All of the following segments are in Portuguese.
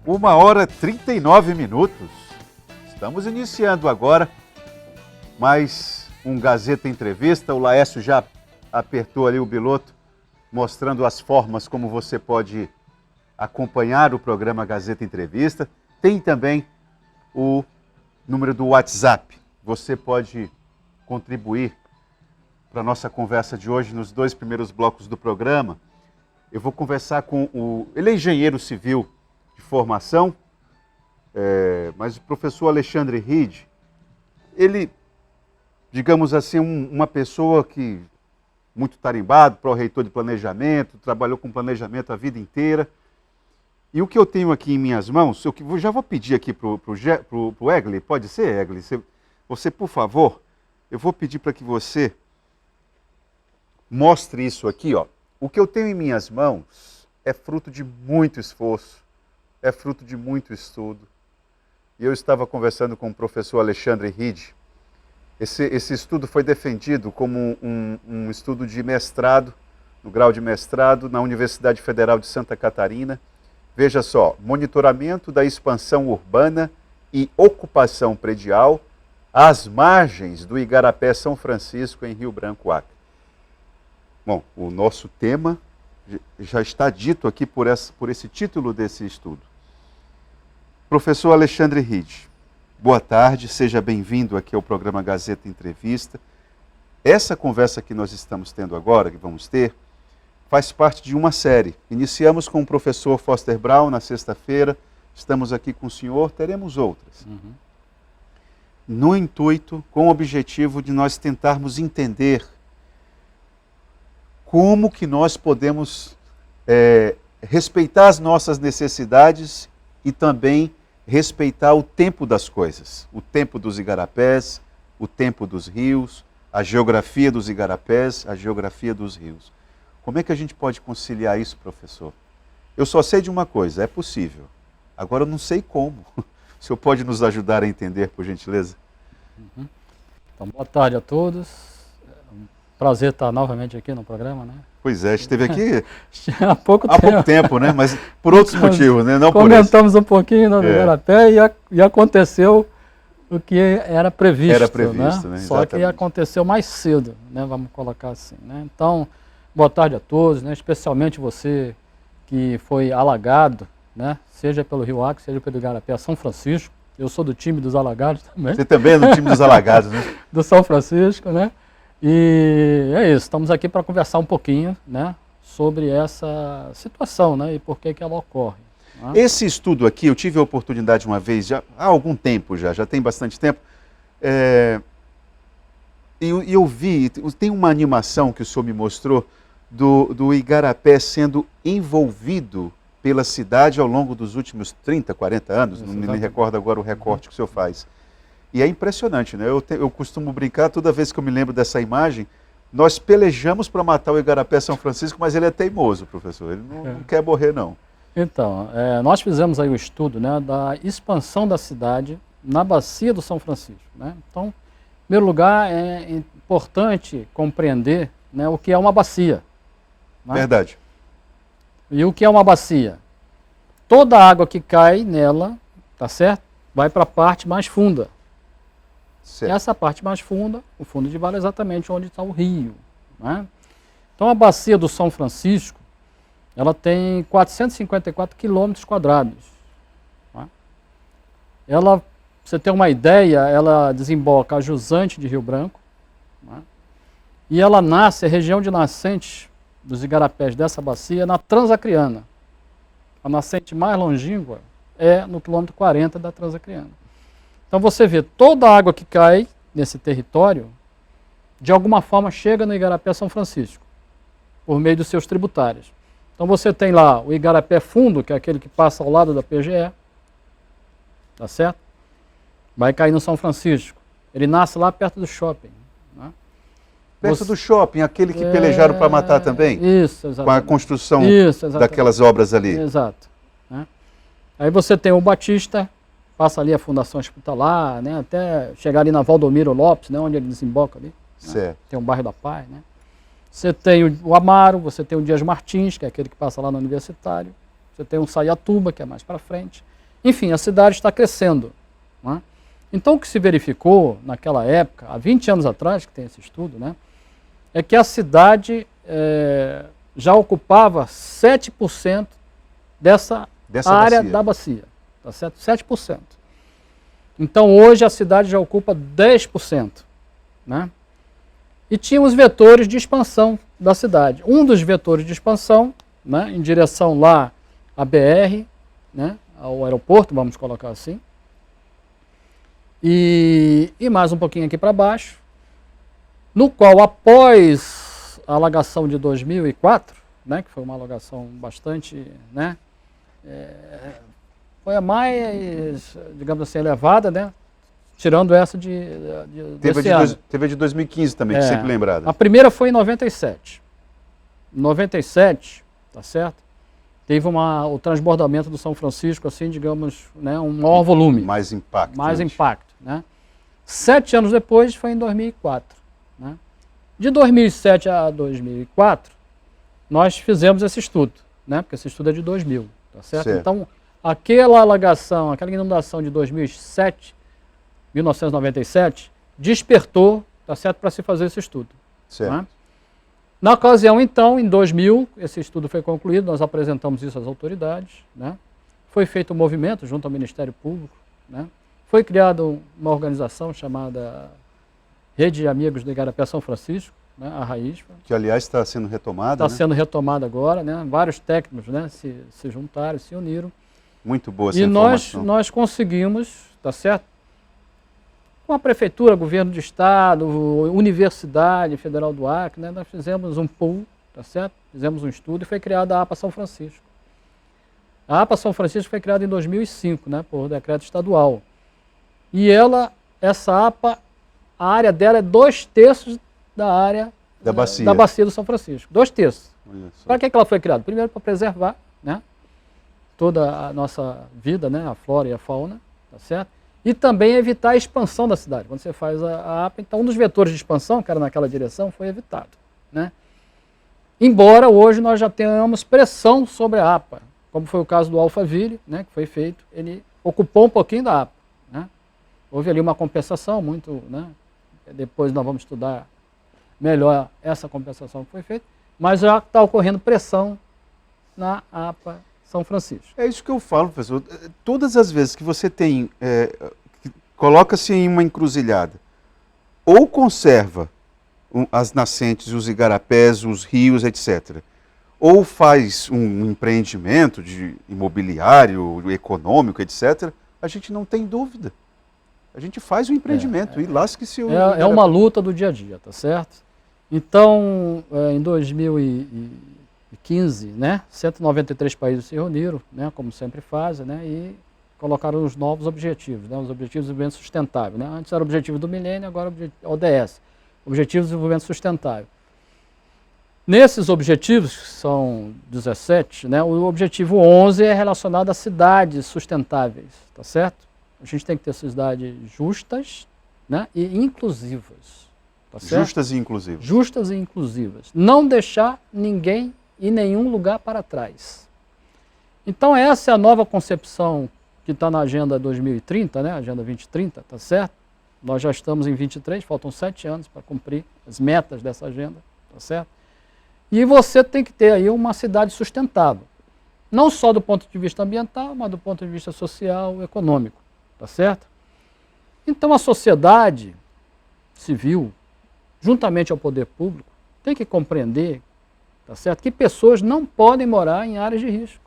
1h39. Estamos iniciando agora mais um Gazeta Entrevista. O Laércio já apertou ali o biloto, mostrando as formas como você pode acompanhar o programa Gazeta Entrevista. Tem também o número do WhatsApp. Você pode contribuir para a nossa conversa de hoje nos 2 primeiros blocos do programa. Eu vou conversar com ele é engenheiro civil de formação, mas o professor Alexandre Reed, ele, digamos assim, uma pessoa que muito tarimbado, pró-reitor de planejamento, trabalhou com planejamento a vida inteira. E o que eu tenho aqui em minhas mãos, eu já vou pedir aqui para o Egli, pode ser, Egli? Você, por favor, eu vou pedir para que você mostre isso aqui, ó. O que eu tenho em minhas mãos é fruto de muito esforço, é fruto de muito estudo. E eu estava conversando com o professor Alexandre Reed. Esse estudo foi defendido como um estudo de mestrado, no grau de mestrado, na Universidade Federal de Santa Catarina. Veja só, monitoramento da expansão urbana e ocupação predial às margens do Igarapé São Francisco, em Rio Branco, Acre. Bom, o nosso tema já está dito aqui por esse título desse estudo. Professor Alexandre Reed, boa tarde, seja bem-vindo aqui ao programa Gazeta Entrevista. Essa conversa que nós estamos tendo agora, que vamos ter, faz parte de uma série. Iniciamos com o professor Foster Brown na sexta-feira, estamos aqui com o senhor, teremos outras. No intuito, com o objetivo de nós tentarmos entender como que nós podemos respeitar as nossas necessidades e também respeitar o tempo das coisas, o tempo dos igarapés, o tempo dos rios, a geografia dos igarapés, a geografia dos rios. Como é que a gente pode conciliar isso, professor? Eu só sei de uma coisa, é possível. Agora eu não sei como. O senhor pode nos ajudar a entender, por gentileza? Então, boa tarde a todos. É um prazer estar novamente aqui no programa, né? Pois é, esteve aqui há pouco tempo, né? Mas por outros motivos, né? Não comentamos um pouquinho no Igarapé e aconteceu o que era previsto. Era previsto, né? Só que aconteceu mais cedo, né? Vamos colocar assim, né? Então, boa tarde a todos, né? Especialmente você que foi alagado, né? Seja pelo Rio Acre, seja pelo Igarapé São Francisco. Eu sou do time dos alagados também. Você também é do time dos alagados, né? Do São Francisco, né? E é isso, estamos aqui para conversar um pouquinho, né, sobre essa situação, né, e por que ela ocorre. Né? Esse estudo aqui, eu tive a oportunidade uma vez, já há algum tempo já tem bastante tempo, e eu vi, tem uma animação que o senhor me mostrou do Igarapé sendo envolvido pela cidade ao longo dos últimos 30, 40 anos, não me recordo agora o recorte que o senhor faz. E é impressionante, né? Eu costumo brincar, toda vez que eu me lembro dessa imagem, nós pelejamos para matar o Igarapé São Francisco, mas ele é teimoso, professor, ele não quer morrer, não. Então, nós fizemos aí o estudo, né, da expansão da cidade na bacia do São Francisco, né? Então, em primeiro lugar, é importante compreender, né, o que é uma bacia. Né? Verdade. E o que é uma bacia? Toda a água que cai nela, tá certo? Vai para a parte mais funda. Certo. Essa parte mais funda, o fundo de vale, é exatamente onde está o rio. Né? Então a bacia do São Francisco, ela tem 454 quilômetros quadrados. Né? Ela, pra você ter uma ideia, ela desemboca a jusante de Rio Branco, né? E ela nasce, a região de nascentes dos igarapés dessa bacia, na Transacriana. A nascente mais longínqua é no quilômetro 40 da Transacriana. Então você vê, toda a água que cai nesse território, de alguma forma chega no Igarapé São Francisco, por meio dos seus tributários. Então você tem lá o Igarapé Fundo, que é aquele que passa ao lado da PGE, tá certo? Vai cair no São Francisco. Ele nasce lá perto do shopping. Né? Perto do shopping, aquele que pelejaram para matar também? Isso, exatamente. Com a construção daquelas obras ali. Exato. Né? Aí você tem o Batista, passa ali a Fundação Hospitalar, né, até chegar ali na Valdomiro Lopes, né, onde ele desemboca ali. Certo. Né, tem o bairro da Paz. Né. Você tem o Amaro, você tem o Dias Martins, que é aquele que passa lá no Universitário. Você tem o Saiatuba, que é mais para frente. Enfim, a cidade está crescendo. Né? Então, o que se verificou naquela época, há 20 anos atrás, que tem esse estudo, né, é que a cidade já ocupava 7% dessa área da bacia. Tá certo? 7%. Então, hoje, a cidade já ocupa 10%. Né? E tinha os vetores de expansão da cidade. Um dos vetores de expansão, né, em direção lá à BR, né, ao aeroporto, vamos colocar assim, e mais um pouquinho aqui para baixo, no qual, após a alagação de 2004, né, que foi uma alagação bastante, né, foi a mais, digamos assim, elevada, né, tirando essa desse ano. Teve a de 2015 também, que sempre lembrada. A primeira foi em 97. Em 97, tá certo? Teve o transbordamento do São Francisco, assim, digamos, né, um maior volume. Mais impacto. Mais impacto, né? 7 anos depois foi em 2004. Né? De 2007 a 2004, nós fizemos esse estudo, né? Porque esse estudo é de 2000, tá certo? Então, aquela alagação, aquela inundação de 2007, 1997, despertou, tá certo, para se fazer esse estudo. Certo. Né? Na ocasião, então, em 2000, esse estudo foi concluído, nós apresentamos isso às autoridades, né? Foi feito um movimento junto ao Ministério Público, né? Foi criada uma organização chamada Rede de Amigos do Igarapé São Francisco, né? A RAISFA. Que, aliás, está sendo retomada, Está sendo retomada agora, né? Vários técnicos, né, se juntaram, se uniram. Muito boa essa informação. E nós conseguimos, tá certo? Com a Prefeitura, Governo de Estado, Universidade Federal do Acre, né, nós fizemos um pool, tá certo? Fizemos um estudo e foi criada a APA São Francisco. A APA São Francisco foi criada em 2005, né, por decreto estadual. E essa APA, a área dela é 2/3 da área da bacia do São Francisco. 2/3. Para que ela foi criada? Primeiro, para preservar, né, toda a nossa vida, né, a flora e a fauna, tá certo? E também evitar a expansão da cidade. Quando você faz a APA, então um dos vetores de expansão, que era naquela direção, foi evitado. Né? Embora hoje nós já tenhamos pressão sobre a APA, como foi o caso do Alphaville, né, que foi feito, ele ocupou um pouquinho da APA. Né? Houve ali uma compensação muito, né, depois nós vamos estudar melhor essa compensação que foi feita, mas já está ocorrendo pressão na APA São Francisco. É isso que eu falo, professor. Todas as vezes que você tem, coloca-se em uma encruzilhada, ou conserva as nascentes, os igarapés, os rios, etc., ou faz um empreendimento de imobiliário, econômico, etc., a gente não tem dúvida. A gente faz o empreendimento e lasque-se o igarapé. É uma luta do dia a dia, tá certo? Então, em 2015, né, 193 países se reuniram, né, como sempre fazem, né, e colocaram os novos objetivos, né, os Objetivos de Desenvolvimento Sustentável. Né? Antes era o Objetivo do Milênio, agora ODS, Objetivos de Desenvolvimento Sustentável. Nesses objetivos, que são 17, né, o objetivo 11 é relacionado a cidades sustentáveis, tá certo? A gente tem que ter cidades justas, né, e inclusivas. Tá certo? Justas e inclusivas. Justas e inclusivas. Não deixar ninguém e nenhum lugar para trás. Então essa é a nova concepção que está na Agenda 2030, né? Agenda 2030, tá certo? Nós já estamos em 23, faltam 7 anos para cumprir as metas dessa agenda, tá certo? E você tem que ter aí uma cidade sustentável. Não só do ponto de vista ambiental, mas do ponto de vista social e econômico, tá certo? Então a sociedade civil, juntamente ao poder público, tem que compreender, tá certo, que pessoas não podem morar em áreas de risco.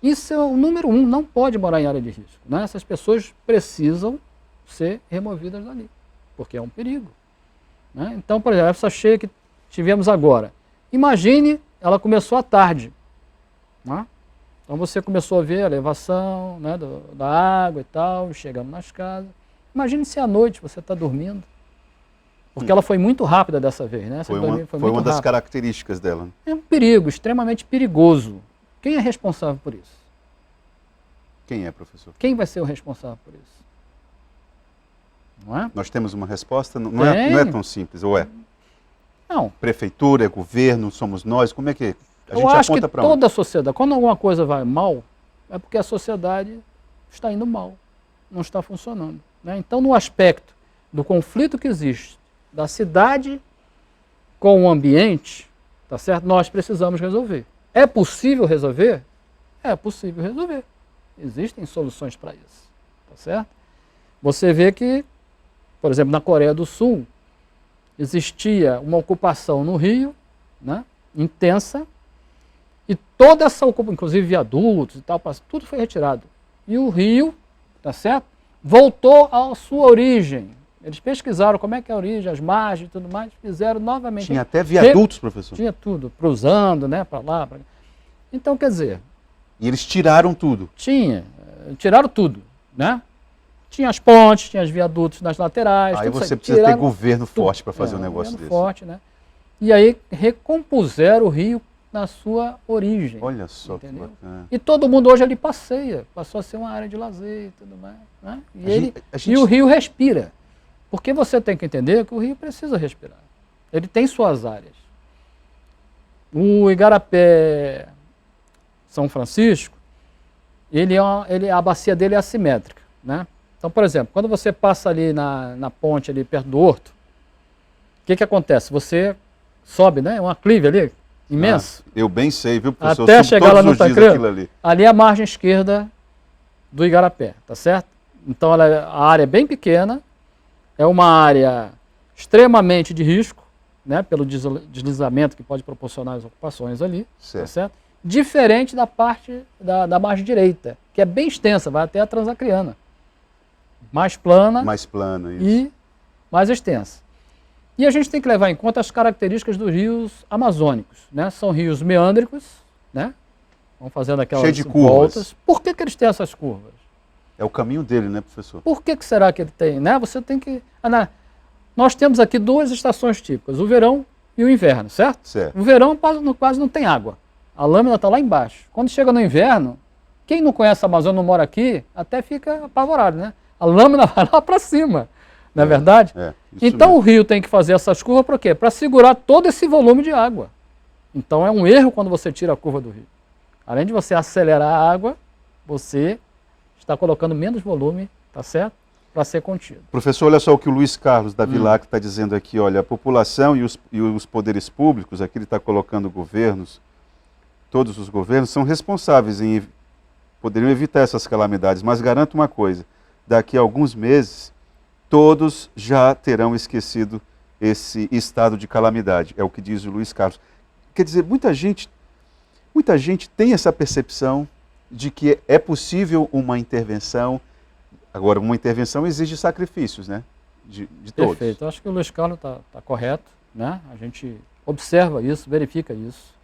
Isso é o número 1, não pode morar em área de risco. Né? Essas pessoas precisam ser removidas dali, porque é um perigo. Né? Então, por exemplo, essa cheia que tivemos agora, imagine, ela começou à tarde. Né? Então você começou a ver a elevação, né, da água e tal, chegamos nas casas. Imagine se à noite você está dormindo. Porque ela foi muito rápida dessa vez, né? Foi uma das características dela. É um perigo, extremamente perigoso. Quem é responsável por isso? Quem é, professor? Quem vai ser o responsável por isso? Não é? Nós temos uma resposta? Não é tão simples, ou é? Não. Prefeitura, é governo, somos nós, como é que a gente Eu acho aponta que para onde? toda a sociedade, quando alguma coisa vai mal, é porque a sociedade está indo mal, não está funcionando, né? Então, no aspecto do conflito que existe da cidade com o ambiente, tá certo? Nós precisamos resolver. É possível resolver? É possível resolver. Existem soluções para isso, tá certo? Você vê que, por exemplo, na Coreia do Sul, existia uma ocupação no rio, né, intensa, e toda essa ocupação, inclusive viadutos e tal, tudo foi retirado. E o rio, tá certo? Voltou à sua origem. Eles pesquisaram como é que é a origem, as margens e tudo mais, fizeram novamente. Tinha até viadutos, professor? Tinha tudo, cruzando, né, para lá, pra... Então, quer dizer... E eles tiraram tudo? Tiraram tudo, né? Tinha as pontes, tinha os viadutos nas laterais. Aí você precisa ter governo forte para fazer um negócio desse. Forte, né? E aí recompuseram o rio na sua origem. Olha só, entendeu? Que bacana. E todo mundo hoje ali passeia, passou a ser uma área de lazer e tudo mais. Né? E o rio respira. Porque você tem que entender que o rio precisa respirar. Ele tem suas áreas. O Igarapé São Francisco, a bacia dele é assimétrica, né? Então, por exemplo, quando você passa ali na ponte, ali perto do Horto, o que acontece? Você sobe, né? Um aclive ali, imenso. Eu bem sei, viu, professor? Até chegar lá no Tancredo, ali é a margem esquerda do Igarapé, tá certo? Então, a área é bem pequena, é uma área extremamente de risco, né? Pelo deslizamento que pode proporcionar as ocupações ali, tá certo? Diferente da parte da margem direita, que é bem extensa, vai até a Transacriana. Mais plana, isso. E mais extensa. E a gente tem que levar em conta as características dos rios amazônicos, né? São rios meândricos, né? Vão fazendo aquelas cheio de voltas. Por que eles têm essas curvas? É o caminho dele, né, professor? Por que será que ele tem, né? Você tem que... Nós temos aqui duas estações típicas, o verão e o inverno, certo? Certo. O verão quase não tem água. A lâmina está lá embaixo. Quando chega no inverno, quem não conhece a Amazônia, não mora aqui, até fica apavorado, né? A lâmina vai lá para cima, não é verdade? Então mesmo. O rio tem que fazer essas curvas para quê? Para segurar todo esse volume de água. Então é um erro quando você tira a curva do rio. Além de você acelerar a água, você está colocando menos volume, tá certo? Para ser contido. Professor, olha só o que o Luiz Carlos da Vilac está dizendo aqui, olha, a população e os poderes públicos, aqui ele está colocando governos, todos os governos são responsáveis poderiam evitar essas calamidades, mas garanto uma coisa, daqui a alguns meses, todos já terão esquecido esse estado de calamidade, é o que diz o Luiz Carlos. Quer dizer, muita gente tem essa percepção de que é possível uma intervenção. Agora, uma intervenção exige sacrifícios, né? De todos. Perfeito, eu acho que o Luiz Carlos está correto, né? A gente observa isso, verifica isso.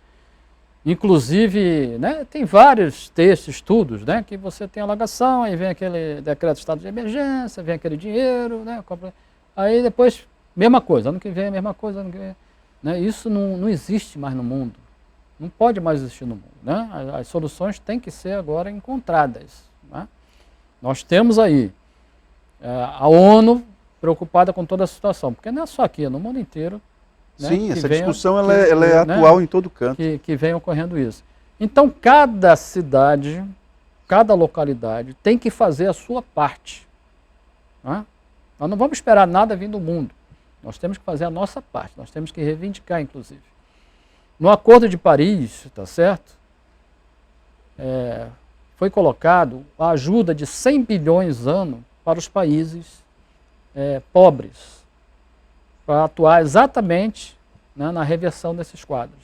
Inclusive, né, tem vários textos, estudos, né, que você tem alagação, aí vem aquele decreto de estado de emergência, vem aquele dinheiro, né, aí depois, mesma coisa, ano que vem a mesma coisa, ano que vem, né, isso não existe mais no mundo, não pode mais existir no mundo, né, as soluções têm que ser agora encontradas, né. Nós temos aí a ONU preocupada com toda a situação, porque não é só aqui, é no mundo inteiro. Né? Sim, essa discussão ela é atual, né? Em todo canto. Que vem ocorrendo isso. Então, cada cidade, cada localidade tem que fazer a sua parte. Né? Nós não vamos esperar nada vir do mundo. Nós temos que fazer a nossa parte, nós temos que reivindicar, inclusive. No Acordo de Paris, tá certo? Foi colocado a ajuda de 100 bilhões ano para os países pobres, para atuar exatamente, né, na reversão desses quadros.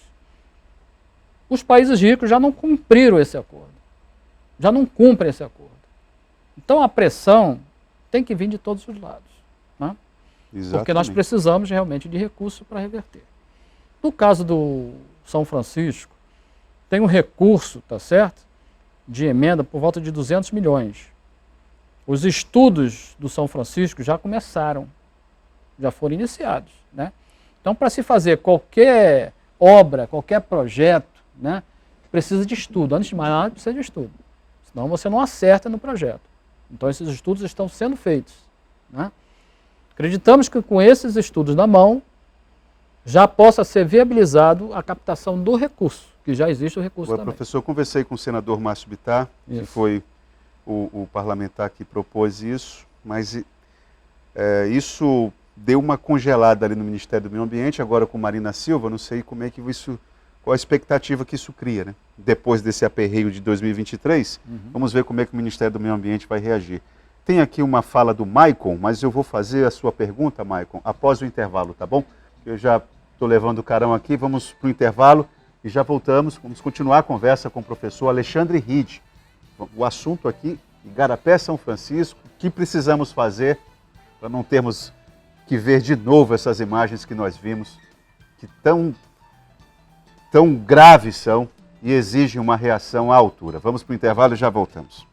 Os países ricos já não cumpriram esse acordo, já não cumprem esse acordo. Então a pressão tem que vir de todos os lados, né? Porque nós precisamos realmente de recursos para reverter. No caso do São Francisco, tem um recurso, tá certo, de emenda por volta de 200 milhões. Os estudos do São Francisco já começaram, já foram iniciados, né? Então, para se fazer qualquer obra, qualquer projeto, né, precisa de estudo. Antes de mais nada, precisa de estudo. Senão você não acerta no projeto. Então, esses estudos estão sendo feitos, né? Acreditamos que com esses estudos na mão, já possa ser viabilizado a captação do recurso. que já existe o recurso Agora, também. professor, eu conversei com o senador Márcio Bittar, que Isso. foi o parlamentar que propôs isso, mas isso deu uma congelada ali no Ministério do Meio Ambiente, agora com Marina Silva, não sei como é que isso, qual a expectativa que isso cria, né? Depois desse aperreio de 2023, vamos ver como é que o Ministério do Meio Ambiente vai reagir. Tem aqui uma fala do Maicon, mas eu vou fazer a sua pergunta, Maicon, após o intervalo, tá bom? Eu já estou levando o carão aqui, vamos para o intervalo e já voltamos, vamos continuar a conversa com o professor Alexandre Ride. O assunto aqui, Igarapé, São Francisco, o que precisamos fazer para não termos que ver de novo essas imagens que nós vimos, que tão graves são e exigem uma reação à altura. Vamos para o intervalo e já voltamos.